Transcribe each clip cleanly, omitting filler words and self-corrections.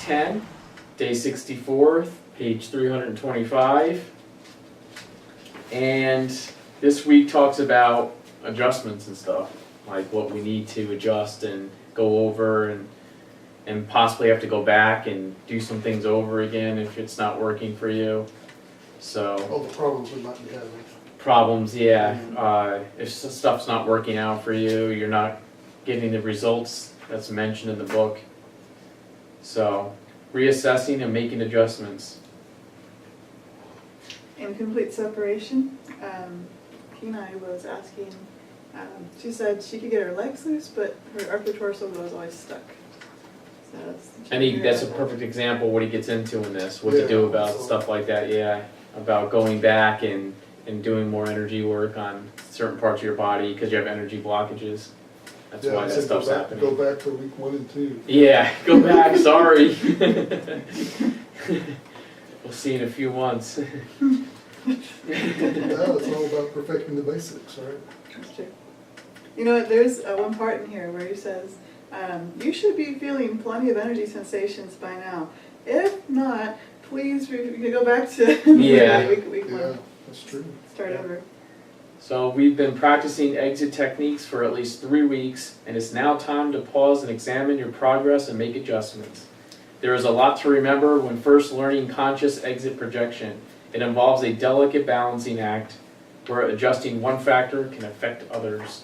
10, day 64, page 325. And this week talks about adjustments and stuff, like what we need to adjust and go over, and possibly have to go back and do some things over again if it's not working for you. So All the problems we might be having. problems, yeah. If stuff's not working out for you, you're not getting the results that's mentioned in the book. So reassessing and making adjustments. In complete separation, Kenai was asking, she said she could get her legs loose, but her upper torso was always stuck. So That's a perfect example of what he gets into in this, what to do about stuff like that, yeah. About going back and doing more energy work on certain parts of your body because you have energy blockages. That's why that stuff's happening. Go back to week 1 and 2. Yeah, go back, sorry. We'll see in a few months. Well, it's all about perfecting the basics, right? That's true. You know what, there's one part in here where he says, you should be feeling plenty of energy sensations by now. If not, please go back to week 1. Yeah, that's true. Start over. So we've been practicing exit techniques for at least 3 weeks, and it's now time to pause and examine your progress and make adjustments. There is a lot to remember when first learning conscious exit projection. It involves a delicate balancing act where adjusting one factor can affect others.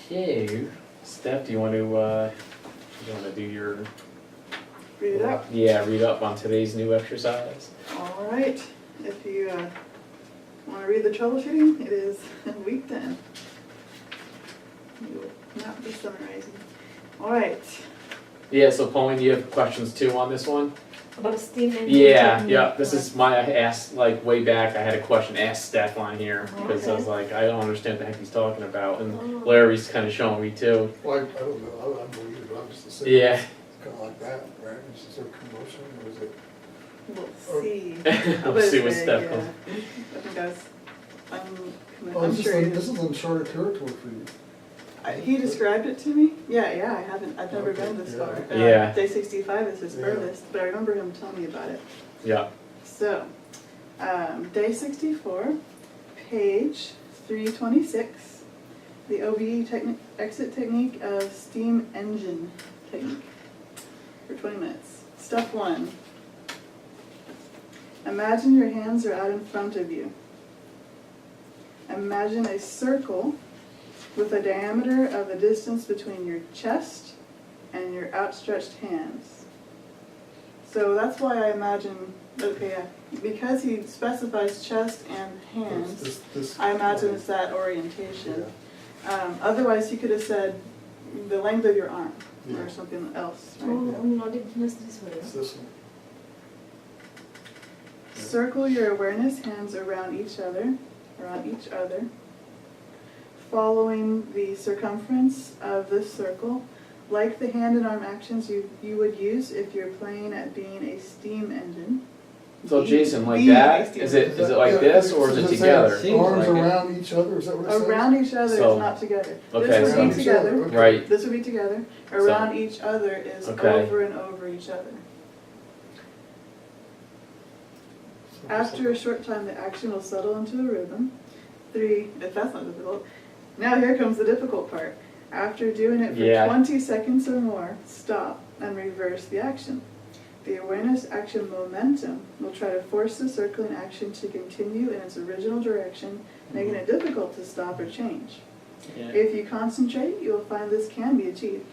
Okay, Steph, do you want to do your... Read it up. Yeah, read up on today's new exercise. All right. If you want to read the troubleshooting, it is week 10. You will not be summarizing. All right. Yeah, so Pauline, you have questions too on this one? About a steam engine? Yeah, this is I asked, like, way back, I had a question asked Steph on here, because I was like, I don't understand what the heck he's talking about, and Larry's kind of showing me too. Well, I don't know, I believe it, I'm just assuming. Yeah. It's kind of like that, right? Is there commotion, or is it? We'll see. We'll see what Steph yeah. comes. I think Oh, I'm sure this is uncharted territory for you. he described it to me. Yeah, I've never been this far. Yeah. Day 65 is his furthest, but I remember him telling me about it. Yeah. So, day 64, page 326, the OBE exit technique of steam engine technique for 20 minutes. Step 1. Imagine your hands are out in front of you. Imagine a circle with a diameter of the distance between your chest and your outstretched hands. So that's why I imagine, because he specifies chest and hands, I imagine it's that orientation. Yeah. Otherwise, he could have said the length of your arm or something else. Right? Oh, no, this way. It's this one. Circle your awareness hands around each other, following the circumference of this circle, like the hand and arm actions you would use if you're playing at being a steam engine. So Jason, like that? Is it like this, or is it together? Arms around each other, is that what it says? Around each other So- is not together. Okay, This would be so- together. Okay. Right. This would be together. Around each other is Okay. over and over each other. After a short time, the action will settle into the rhythm. 3, if that's not difficult. Now here comes the difficult part. After doing it for 20 seconds or more, stop and reverse the action. The awareness action momentum will try to force the circling action to continue in its original direction, making it difficult to stop or change. Yeah. If you concentrate, you will find this can be achieved.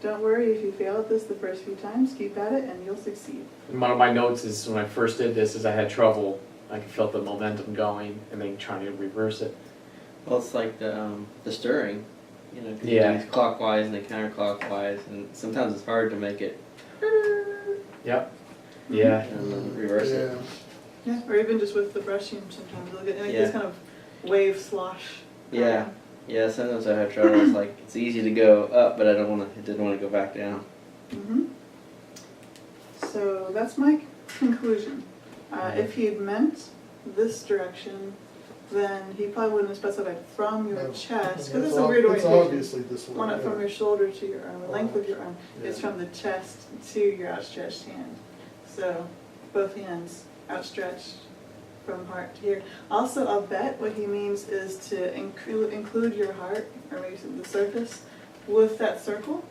Don't worry if you fail at this the first few times, keep at it and you'll succeed. One of my notes is when I first did this is I had trouble. I felt the momentum going and then trying to reverse it. Well, it's like the stirring, you know, 'cause Yeah. you do clockwise and then counterclockwise, and sometimes it's hard to make it. Yep. Yeah. And then reverse it. Yeah, or even just with the brushing sometimes, you'll get Yeah. this kind of wave slosh. Yeah, yeah. Sometimes I have trouble. It's like it's easy to go up, but I didn't want to go back down. Mm-hmm. So that's my conclusion. If he had meant this direction then he probably wouldn't have specified from your No. chest, I because mean, it's a weird It's orientation. obviously this way. Want it yeah. from your shoulder to your arm, the length of your arm. It's Yeah. from the chest to your outstretched hand. So both hands outstretched from heart to here. Also, I'll bet what he means is to include your heart, or maybe the surface, with that circle.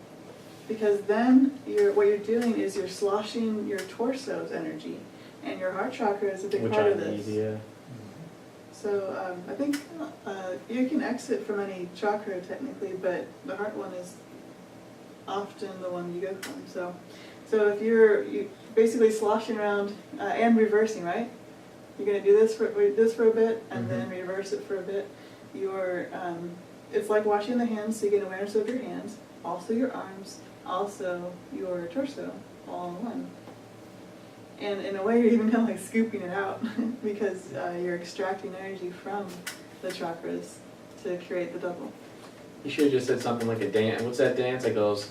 Because then what you're doing is you're sloshing your torso's energy. And your heart chakra is a big Which part I of this. need, yeah. So I think you can exit from any chakra technically, but the heart one is often the one you go from. So if you're basically sloshing around and reversing, right? You're gonna do this for a bit and then reverse it for a bit. It's like washing the hands, so you get awareness of your hands, also your arms, also your torso, all in one. And in a way, you're even kind of like scooping it out because you're extracting energy from the chakras to create the double. You should have just said something like a dance. What's that dance that goes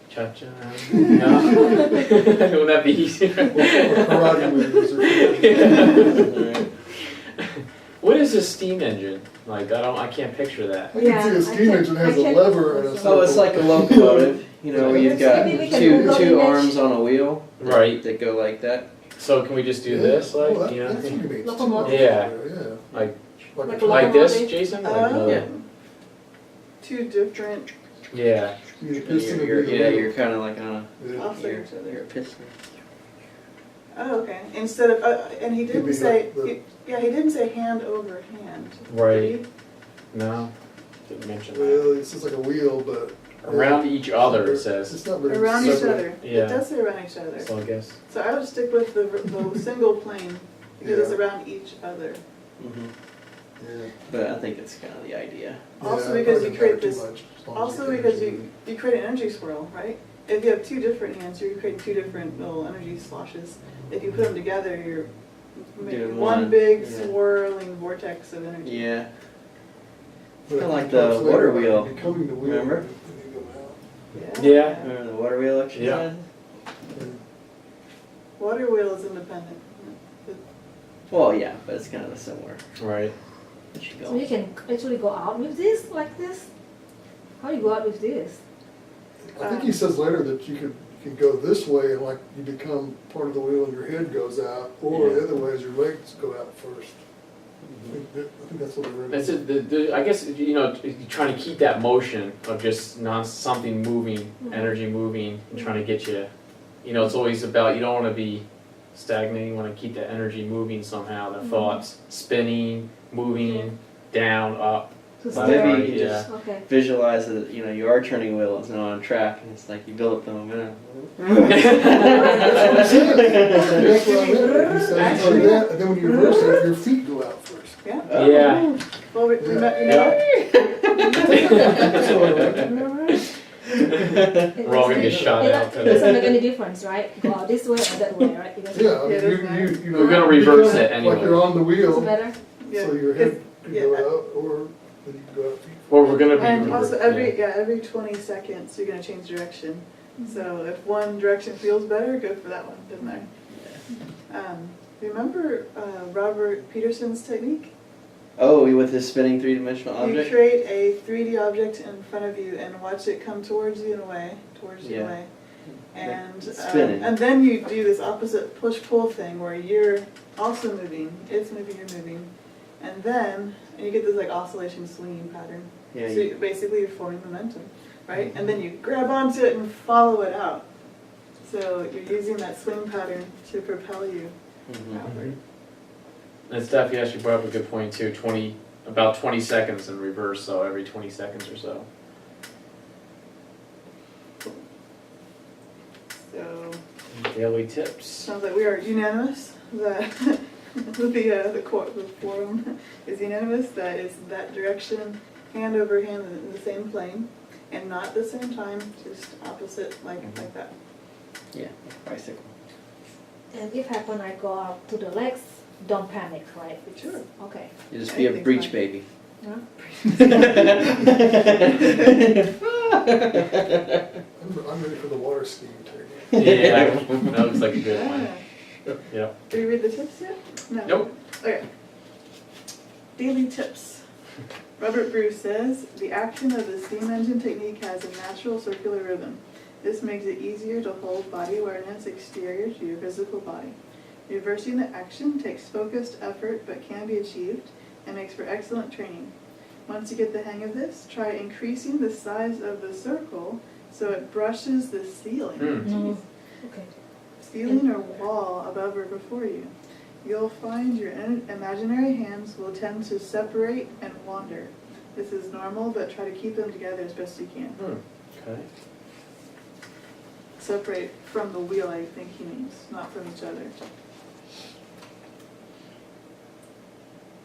cha-cha? No? Wouldn't that be easier? Or karate moves or Alright. What is a steam engine? Like, I can't picture that. I can see a steam engine has a lever and a So it's like a locomotive, you know, where you've got Maybe we can Google two image. arms on a wheel. Right. That go like that. So can we just do Yeah. this, like, Oh, you know? that's what you mean. Locomotive. Yeah. Yeah. Like Like a a like this, locomotive? Jason? Like, Yeah. Two different yeah. You're a piston and You're, you're yeah, the you're kind of like on a, yeah. offset you're, each other. you're a piston. Oh, okay. Instead of, and he Could didn't be say, like the- he didn't say hand over hand. Right. Did he? No. Didn't mention that. Well, it's just like a wheel, but. Around each other, it says. It's not very. Around each separate. other. Yeah. It does say around each other. So I guess. So I would stick with the single plane because it's Yeah. around each other. Hmm. Yeah. But I think it's kind of the idea. Also Yeah, it because probably you create doesn't matter this- too much, as long as Also get because energy. you create an energy swirl, right? If you have two different hands, you're creating two different little energy sloshes. If you put them together, you're making Doing one one, big yeah. swirling vortex of energy. Yeah. But kinda I like think the it talks later water about wheel. Becoming the wheel. Remember? and you go out. Yeah. Remember the water wheel exercise? Yeah. Water wheel is independent. Well, yeah, but it's kind of similar. Right. It should So you go. can actually go out with this, like this? How do you go out with this? I think he says later that you can go this way and like you become part of the wheel and your head goes out, or Yeah. the other way is your legs go out first. I think that's what I read. That's it. I guess, you know, you're trying to keep that motion of just something moving, energy moving, and trying to get you, you know, it's always about, you don't want to be stagnating, you want to keep that energy moving somehow, the thoughts spinning, moving, down, up. To Well, Maybe steer? you yeah. just Okay. visualize that, you know, you are turning a wheel, it's not on track, and it's like you build up the momentum. That's what I meant. He says you do that, and then when you reverse it, your feet go out first. Yeah? Yeah. Well, you know That's what I read. It We're all gonna doesn't- get shot it out do- It doesn't make any difference, right? Go out this way or that way, right? It doesn't- Yeah, I Yeah, it mean, doesn't matter. you know. We're gonna reverse become it anyway. Like you're on the Doesn't wheel, matter? Yeah. so your head could Yeah. go out, or then you can go out feet. Or we're gonna be. And also yeah. every 20 seconds, you're gonna change direction. So if one direction feels better, go for that one, doesn't matter. Remember Robert Peterson's technique? Oh, with his spinning three-dimensional You object? create a 3D object in front of you and watch it come towards you and away, towards you and Yeah. away. And, Spinning. and then you do this opposite push-pull thing where you're also moving, it's moving, you're moving. And then, you get this like oscillation swinging pattern. Yeah, So basically you're forming momentum, right? And then you grab onto it and follow it out. So you're using that swing pattern to propel you Mhm. outward. And Steph, you actually brought up a good point too, about 20 seconds in reverse, so every 20 seconds or so. So Daily tips. sounds like we are unanimous that the quorum is unanimous that is that direction, hand over hand in the same plane, and not at the same time, just opposite like that. Yeah, bicycle. And if happen I go out to the legs, don't panic, right? Sure. Okay. You just be a Anything's breach fine. baby. Yeah. I'm ready for the water skiing technique. Yeah, that looks like a good one. Ah. Yeah. Did we read the tips yet? No. Nope. Okay. Daily tips. Robert Bruce says, the action of the steam engine technique has a natural circular rhythm. This makes it easier to hold body awareness exterior to your physical body. Reversing the action takes focused effort but can be achieved and makes for excellent training. Once you get the hang of this, try increasing the size of the circle so it brushes the ceiling. No. Okay. Ceiling or wall above or before you. You'll find your imaginary hands will tend to separate and wander. This is normal, but try to keep them together as best you can. Okay. Separate from the wheel, I think he means, not from each other.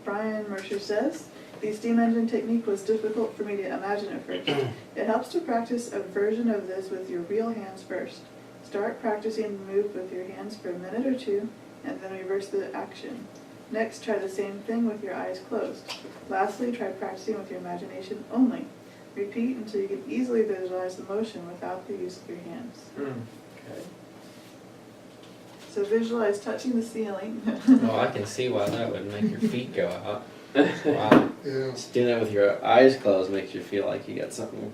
Brian Mercer says, the steam engine technique was difficult for me to imagine at first. It helps to practice a version of this with your real hands first. Start practicing the move with your hands for a minute or two, and then reverse the action. Next, try the same thing with your eyes closed. Lastly, try practicing with your imagination only. Repeat until you can easily visualize the motion without the use of your hands. Okay. So visualize touching the ceiling. Well, I can see why that would make your feet go out. Wow. Yeah. Just doing that with your eyes closed makes you feel like you got something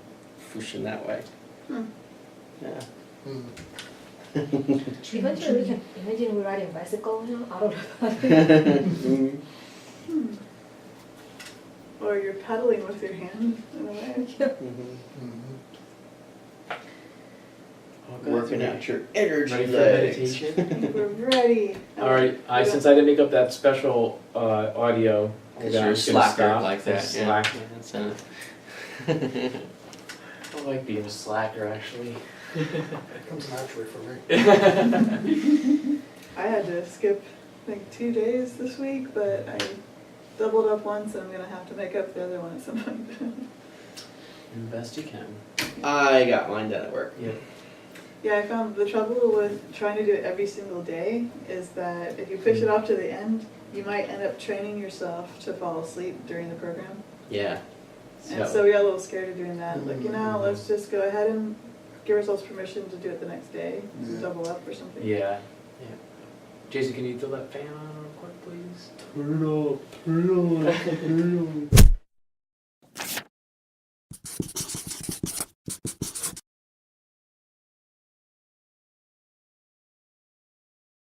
pushing that way. Yeah. Mm. Eventually we can imagine we're riding a bicycle, out of the body. Or you're pedaling with your hand in a way. Mhm. Okay. Working out your energy Ready for legs. meditation? We're ready. All right, since I didn't make up that special audio, Because I'm you're a just gonna slacker stop. like that. Slack. Yeah, that's it. I like being a slacker, actually. Comes naturally for me. I had to skip, I think, 2 days this week, but I doubled up once and I'm going to have to make up the other one at some point. Do the best you can. I got mine done at work. Yeah. Yeah, I found the trouble with trying to do it every single day is that if you push it off to the end, you might end up training yourself to fall asleep during the program. Yeah. And so we got a little scared of doing that. Like, let's just go ahead and give ourselves permission to do it the next day, Yeah. double up or something. Yeah. Yeah. Jason, can you throw that fan on real quick, please? Turn it off, turn it on, turn it on.